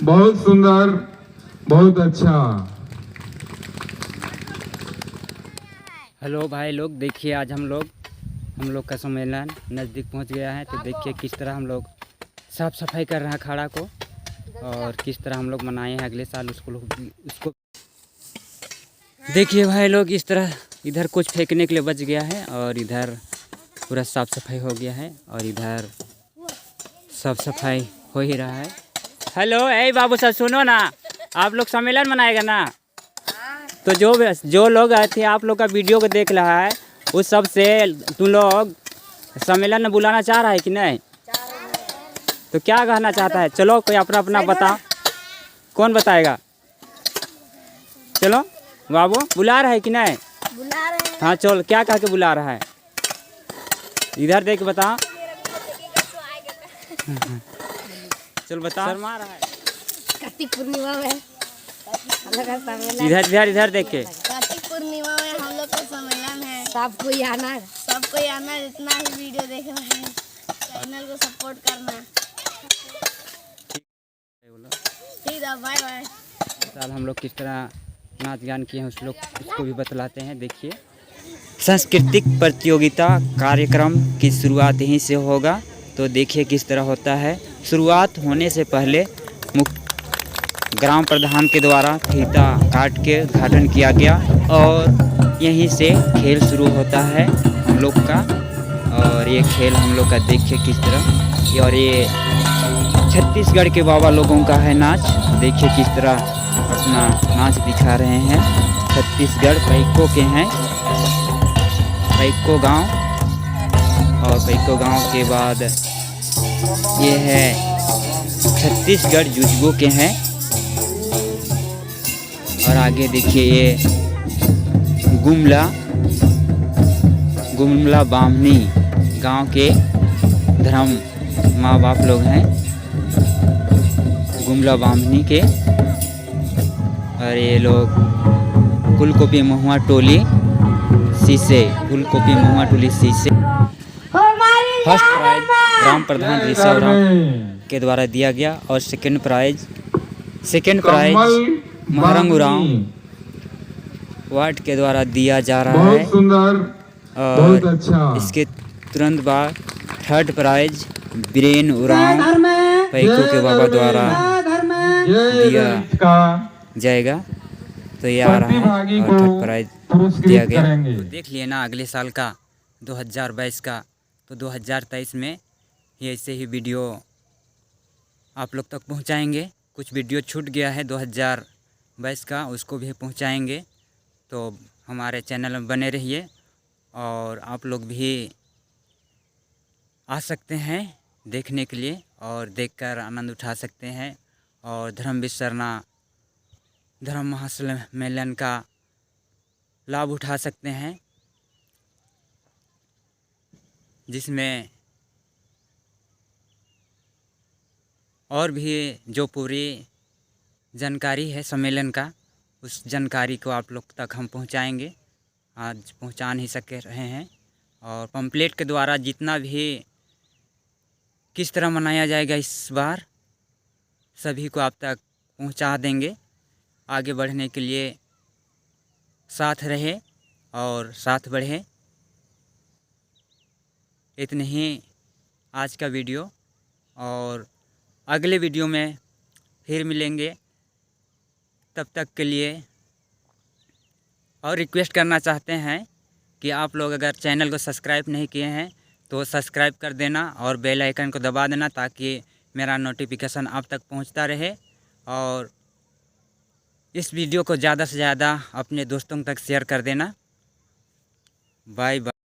Hello भाई लोग, देखिए आज हम लोग का सम्मेलन नज़दीक पहुंच गया है। तो देखिए किस तरह हम लोग साफ़ सफाई कर रहे हैं अखाड़ा को, और किस तरह हम लोग मनाए हैं अगले साल उसको देखिए भाई लोग। इस तरह इधर कुछ फेंकने के लिए बच गया है, और इधर पूरा साफ़ सफाई हो गया है, और इधर साफ़ सफाई हो ही रहा है। हेलो ए बाबू साहब, सुनो ना, आप लोग सम्मेलन मनाएगा ना? तो जो लोग आए थे आप लोग का वीडियो को देख रहा है, उस सब से तुम लोग सम्मेलन में बुलाना चाह रहा है कि नहीं? तो क्या कहना चाहता है? चलो कोई अपना अपना बता, कौन बताएगा? चलो बाबू, बुला रहा है कि नहीं? बुला रहे हैं। हाँ चल, क्या कह के बुला रहा है? इधर देख बता। चल बता। शर्मा रहा है। कार्तिक पूर्णिमा में हम लोग का सम्मेलन। इधर देख के। कार्तिक पूर्णिमा में हम लोग का सम्मेलन है। सबको आना, जितना ही वीडियो देख रहे हैं चैनल को सपोर्ट करना। ठीक है, बाय बाय। साल हम लोग किस तरह नाच गान किए हैं उसको भी बतलाते हैं। देखिए, सांस्कृतिक प्रतियोगिता कार्यक्रम की शुरुआत यहीं से होगा। तो देखिए किस तरह होता है। शुरुआत होने से पहले ग्राम प्रधान के द्वारा फीता काट के उद्घाटन किया गया, और यहीं से खेल शुरू होता है हम लोग का। और ये खेल हम लोग का देखिए किस तरह, और ये छत्तीसगढ़ के बाबा लोगों का है नाच। देखिए किस तरह अपना नाच दिखा रहे हैं। छत्तीसगढ़ पैको के हैं, पैको गांव, और पैको गांव के बाद ये है छत्तीसगढ़ जुजबो के हैं। और आगे देखिए ये गुमला बामनी गांव के धर्म माँ बाप लोग हैं, गुमला बामनी के। और ये लोग कुलकोपी महुआ टोली शीशे, कुलकोपी महुआ टोली शीशे। फर्स्ट प्राइज ग्राम प्रधान ऋषभ राम के द्वारा दिया गया, और सेकंड प्राइज महरंगुराम वार्ड के द्वारा दिया जा रहा है। बहुत सुंदर, बहुत अच्छा। इसके तुरंत बाद थर्ड प्राइज बीरेन उरांव पैको के बाबा द्वारा दिया जाएगा। तो ये आ रहा है, और थर्ड प्राइज दिया गया। तो देख लिए ना अगले साल का 2022 का। तो 2023 में ये ऐसे ही वीडियो आप लोग तक पहुंचाएंगे। कुछ वीडियो छूट गया है 2022 का, उसको भी पहुंचाएंगे। तो हमारे चैनल में बने रहिए, और आप लोग भी आ सकते हैं देखने के लिए, और देखकर आनंद उठा सकते हैं। और धर्म विसरना धर्म महासम्मेलन का लाभ उठा सकते हैं, जिसमें और भी जो पूरी जानकारी है सम्मेलन का, उस जानकारी को आप लोग तक हम पहुंचाएंगे। आज पहुंचा नहीं सके रहे हैं, और पंपलेट के द्वारा जितना भी किस तरह मनाया जाएगा इस बार, सभी को आप तक पहुंचा देंगे। आगे बढ़ने के लिए साथ रहे और साथ बढ़े। इतने ही आज का वीडियो, और अगले वीडियो में फिर मिलेंगे। तब तक के लिए और रिक्वेस्ट करना चाहते हैं कि आप लोग अगर चैनल को सब्सक्राइब नहीं किए हैं तो सब्सक्राइब कर देना, और बेल आइकन को दबा देना, ताकि मेरा नोटिफिकेशन आप तक पहुंचता रहे। और इस वीडियो को ज़्यादा से ज़्यादा अपने दोस्तों तक शेयर कर देना। Bye bye.